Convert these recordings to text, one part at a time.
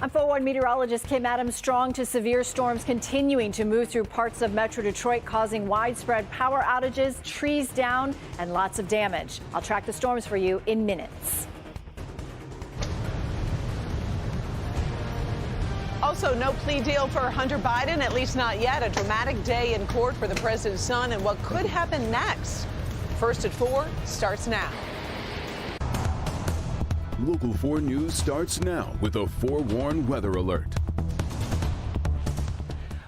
I'm 4-1 meteorologist Kim Adams. Strong to severe storms continuing to move through parts of Metro Detroit, causing widespread power outages, trees down, and lots of damage. I'll track the storms for you in minutes. Also, no plea deal for Hunter Biden, at least not yet. A dramatic day in court for the president's son, and what could happen next. First at 4 starts now. Local 4 News starts now with a forewarned weather alert.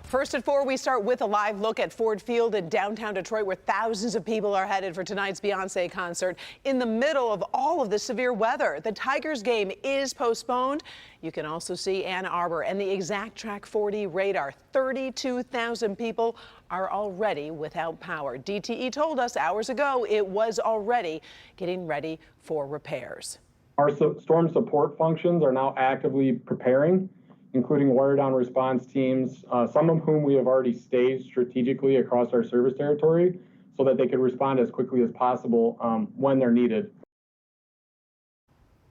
First at 4, we start with a live look at Ford Field in downtown Detroit, where thousands of people are headed for tonight's Beyonce concert. In the middle of all of the severe weather, the Tigers game is postponed. You can also see Ann Arbor and the exact Track 40 radar. 32,000 people are already without power. DTE told us hours ago it was already getting ready for repairs. Our storm support functions are now actively preparing, including water-down response teams, some of whom we have already staged strategically across our service territory so that they could respond as quickly as possible when they're needed.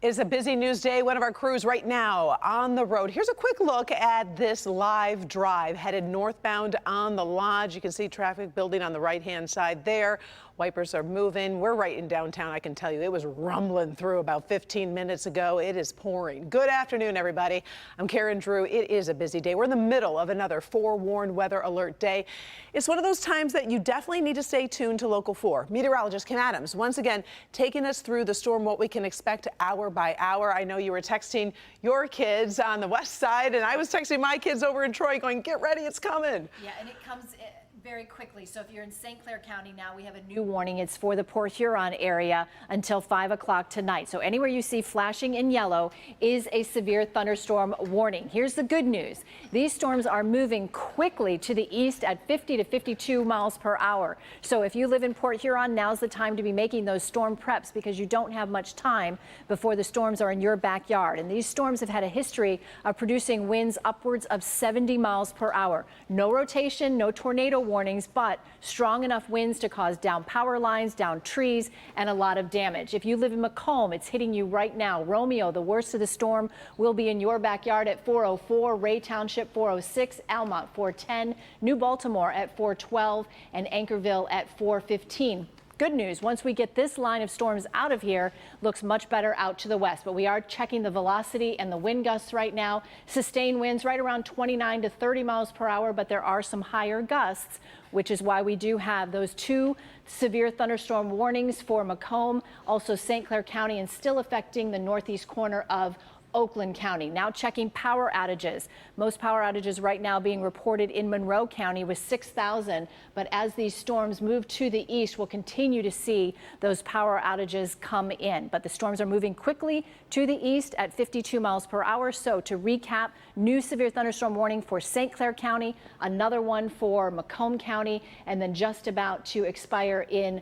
It's a busy news day. One of our crews right now on the road. Here's a quick look at this live drive headed northbound on the Lodge. You can see traffic building on the right-hand side there. Wipers are moving. We're right in downtown. I can tell you it was rumbling through about 15 minutes ago. It is pouring. Good afternoon, everybody. I'm Karen Drew. It is a busy day. We're in the middle of another forewarned weather alert day. It's one of those times that you definitely need to stay tuned to Local 4. Meteorologist Kim Adams once again taking us through the storm, what we can expect hour by hour. I know you were texting your kids on the west side, and I was texting my kids over in Troy going, get ready, it's coming. Yeah, and it comes very quickly. So if you're in St. Clair County now, we have a new warning. It's for the Port Huron area until 5 o'clock tonight. So anywhere you see flashing in yellow is a severe thunderstorm warning. Here's the good news. These storms are moving quickly to the east at 50 to 52 miles per hour. So if you live in Port Huron, now's the time to be making those storm preps because you don't have much time before the storms are in your backyard. And these storms have had a history of producing winds upwards of 70 miles per hour. No rotation, no tornado warnings, but strong enough winds to cause down power lines, down trees, and a lot of damage. If you live in Macomb, it's hitting you right now. Romeo, the worst of the storm, will be in your backyard at 4:04, Ray Township 4:06, Almont 4:10, New Baltimore at 4:12, and Anchorville at 4:15. Good news, once we get this line of storms out of here, looks much better out to the west. But we are checking the velocity and the wind gusts right now. Sustained winds right around 29 to 30 miles per hour, but there are some higher gusts, which is why we do have those 2 severe thunderstorm warnings for Macomb, also St. Clair County, and still affecting the northeast corner of Oakland County. Now checking power outages. Most power outages right now being reported in Monroe County with 6,000. But as these storms move to the east, we'll continue to see those power outages come in. But the storms are moving quickly to the east at 52 miles per hour. So to recap, new severe thunderstorm warning for St. Clair County, another one for Macomb County, and then just about to expire in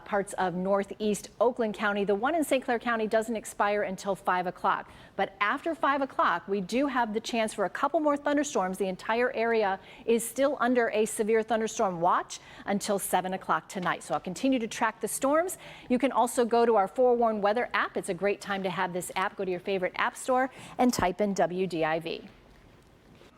parts of northeast Oakland County. The one in St. Clair County doesn't expire until 5 o'clock. But after 5 o'clock, we do have the chance for a couple more thunderstorms. The entire area is still under a severe thunderstorm watch until 7 o'clock tonight. So I'll continue to track the storms. You can also go to our Forewarned Weather app. It's a great time to have this app. Go to your favorite app store and type in WDIV.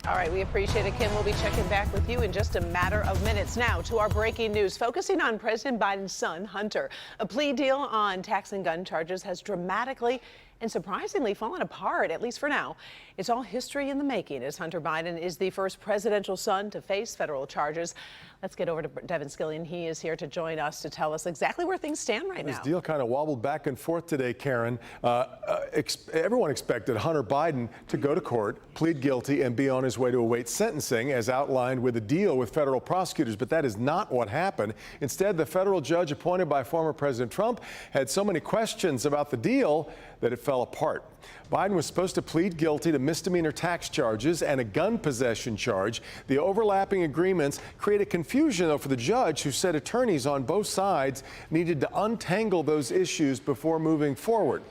All right, we appreciate it, Kim. We'll be checking back with you in just a matter of minutes. Now to our breaking news, focusing on President Biden's son, Hunter. A plea deal on tax and gun charges has dramatically and surprisingly fallen apart, at least for now. It's all history in the making, as Hunter Biden is the first presidential son to face federal charges. Let's get over to Devin Skillian. He is here to join us to tell us exactly where things stand right now. This deal kind of wobbled back and forth today, Karen. Everyone expected Hunter Biden to go to court, plead guilty, and be on his way to await sentencing, as outlined with a deal with federal prosecutors. But that is not what happened. Instead, the federal judge appointed by former President Trump had so many questions about the deal that it fell apart. Biden was supposed to plead guilty to misdemeanor tax charges and a gun possession charge. The overlapping agreements created confusion, though, for the judge, who said attorneys on both sides needed to untangle those issues before moving forward.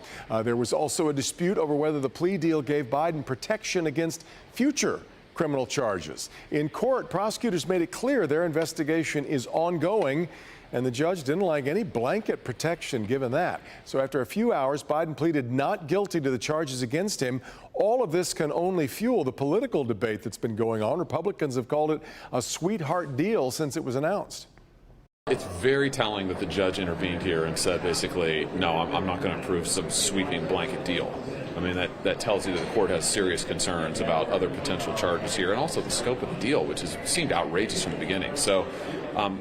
There was also a dispute over whether the plea deal gave Biden protection against future criminal charges. In court, prosecutors made it clear their investigation is ongoing and the judge didn't like any blanket protection given that. So after a few hours, Biden pleaded not guilty to the charges against him. All of this can only fuel the political debate that's been going on. Republicans have called it a sweetheart deal since it was announced. It's very telling that the judge intervened here and said basically, no, I'm not going to approve some sweeping blanket deal. I mean, that tells you that the court has serious concerns about other potential charges here and also the scope of the deal, which has seemed outrageous from the beginning. So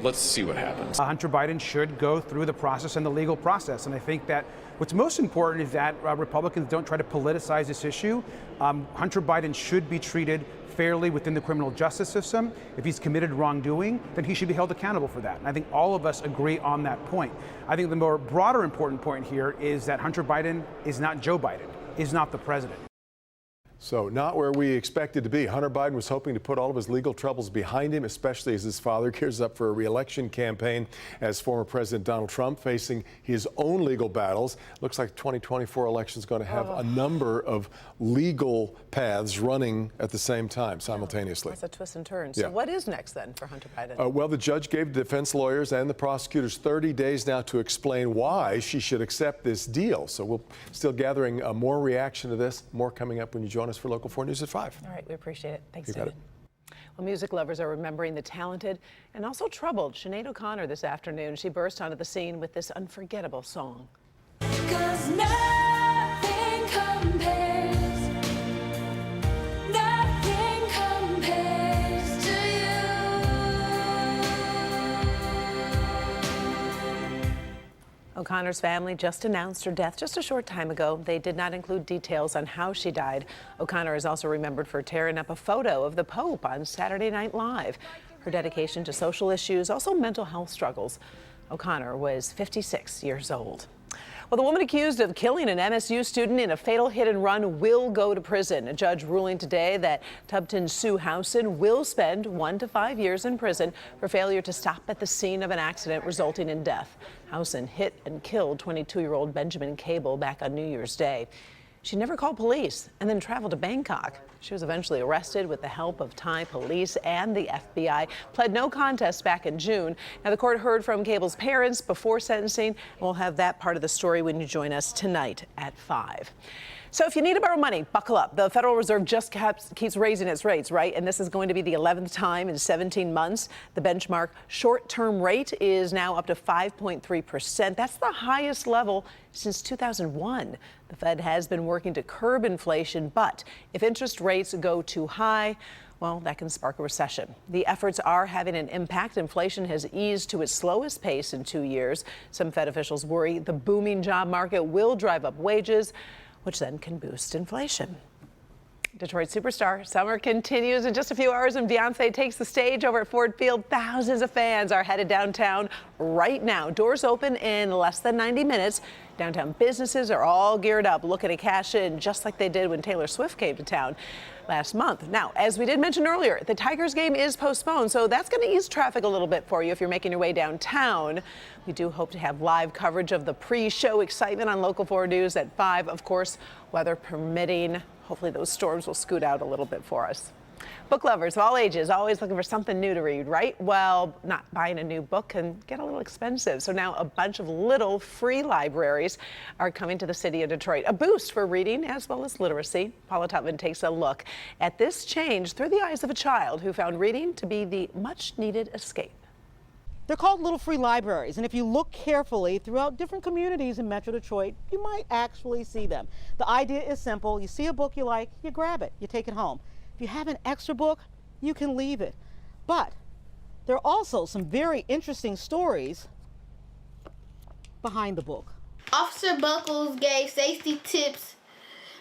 let's see what happens. Hunter Biden should go through the process and the legal process. And I think that what's most important is that Republicans don't try to politicize this issue. Hunter Biden should be treated fairly within the criminal justice system. If he's committed wrongdoing, then he should be held accountable for that. And I think all of us agree on that point. I think the more broader important point here is that Hunter Biden is not Joe Biden, is not the president. So not where we expected to be. Hunter Biden was hoping to put all of his legal troubles behind him, especially as his father gears up for a re-election campaign, as former President Donald Trump facing his own legal battles. Looks like the 2024 election is going to have a number of legal paths running at the same time, simultaneously. That's a twist and turn. So what is next then for Hunter Biden? Well, the judge gave the defense lawyers and the prosecutors 30 days now to explain why she should accept this deal. So we're still gathering more reaction to this. More coming up when you join us for Local 4 News at 5. All right, we appreciate it. Thanks, You got David. it. Well, music lovers are remembering the talented and also troubled Sinead O'Connor this afternoon. She burst onto the scene with this unforgettable song. 'Cause nothing compares, nothing compares to you. O'Connor's family just announced her death just a short time ago. They did not include details on how she died. O'Connor is also remembered for tearing up a photo of the Pope on Saturday Night Live. Her dedication to social issues, also mental health struggles. O'Connor was 56 years old. Well, the woman accused of killing an MSU student in a fatal hit and run will go to prison. A judge ruling today that Tubton Sue Howson will spend 1 to 5 years in prison for failure to stop at the scene of an accident resulting in death. Howson hit and killed 22-year-old Benjamin Cable back on New Year's Day. She never called police and then traveled to Bangkok. She was eventually arrested with the help of Thai police and the FBI, pled no contest back in June. Now, the court heard from Cable's parents before sentencing, and we'll have that part of the story when you join us tonight at 5. So if you need to borrow money, buckle up. The Federal Reserve just keeps raising its rates, right? And this is going to be the 11th time in 17 months. The benchmark short-term rate is now up to 5.3%. That's the highest level since 2001. The Fed has been working to curb inflation, but if interest rates go too high, well, that can spark a recession. The efforts are having an impact. Inflation has eased to its slowest pace in 2 years. Some Fed officials worry the booming job market will drive up wages, which then can boost inflation. Detroit superstar summer continues in just a few hours, and Beyonce takes the stage over at Ford Field. Thousands of fans are headed downtown right now. Doors open in less than 90 minutes. Downtown businesses are all geared up, looking to cash in just like they did when Taylor Swift came to town last month. Now, as we did mention earlier, the Tigers game is postponed, so that's going to ease traffic a little bit for you if you're making your way downtown. We do hope to have live coverage of the pre-show excitement on Local 4 News at 5, of course, weather permitting. Hopefully those storms will scoot out a little bit for us. Book lovers of all ages always looking for something new to read, right? Well, not buying a new book can get a little expensive. So now a bunch of little free libraries are coming to the city of Detroit. A boost for reading as well as literacy. Paula Tutman takes a look at this change through the eyes of a child who found reading to be the much needed escape. They're called little free libraries, and if you look carefully throughout different communities in Metro Detroit, you might actually see them. The idea is simple. You see a book you like, you grab it, you take it home. If you have an extra book, you can leave it. But there are also some very interesting stories behind the book. Officer Buckles gave safety tips.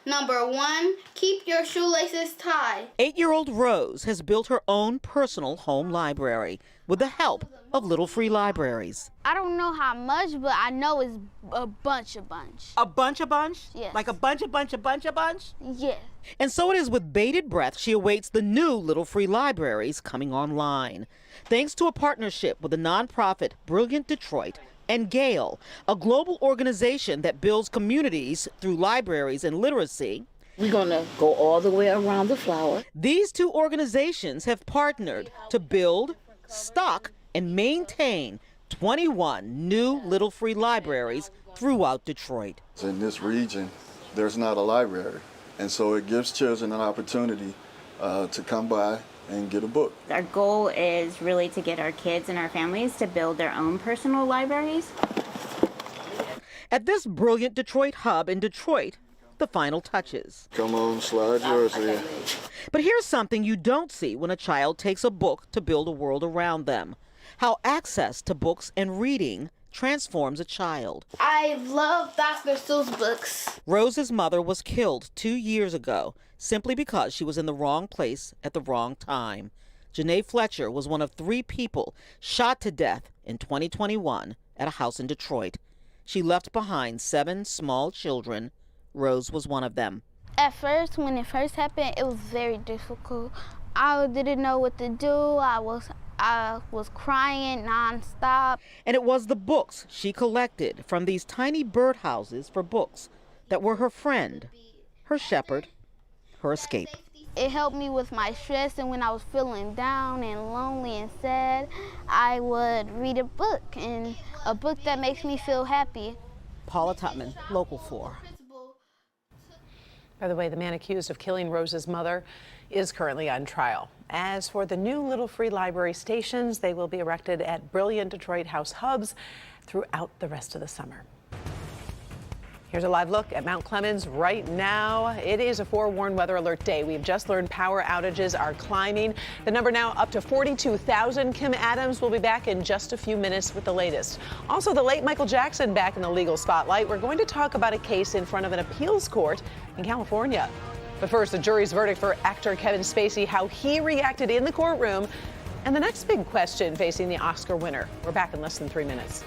Number 1, keep your shoelaces tied. 8-year-old Rose has built her own personal home library with the help of little free libraries. I don't know how much, but I know it's a bunch. A bunch? Yes. Like a bunch? Yes. And so it is with bated breath she awaits the new little free libraries coming online. Thanks to a partnership with the nonprofit Brilliant Detroit and Gale, a global organization that builds communities through libraries and literacy. We're going to go all the way around the flower. These two organizations have partnered to build, stock, and maintain 21 new little free libraries throughout Detroit. In this region, there's not a library, and so it gives children an opportunity to come by and get a book. Our goal is really to get our kids and our families to build their own personal libraries. At this brilliant Detroit hub in Detroit, the final touches. Come on, slide yours in. But here's something you don't see when a child takes a book to build a world around them. How access to books and reading transforms a child. I love Dr. Seuss books. Rose's mother was killed 2 years ago simply because she was in the wrong place at the wrong time. Janae Fletcher was one of 3 people shot to death in 2021 at a house in Detroit. She left behind 7 small children. Rose was one of them. At first, when it first happened, it was very difficult. I didn't know what to do. I was crying nonstop. And it was the books she collected from these tiny birdhouses for books that were her friend, her shepherd, her escape. It helped me with my stress, and when I was feeling down and lonely and sad, I would read a book, and a book that makes me feel happy. Paula Tutman, Local 4. By the way, the man accused of killing Rose's mother is currently on trial. As for the new little free library stations, they will be erected at brilliant Detroit house hubs throughout the rest of the summer. Here's a live look at Mount Clemens right now. It is a forewarned weather alert day. We've just learned power outages are climbing. The number now up to 42,000. Kim Adams will be back in just a few minutes with the latest. Also, the late Michael Jackson back in the legal spotlight. We're going to talk about a case in front of an appeals court in California. But first, the jury's verdict for actor Kevin Spacey, how he reacted in the courtroom, and the next big question facing the Oscar winner. We're back in less than 3 minutes.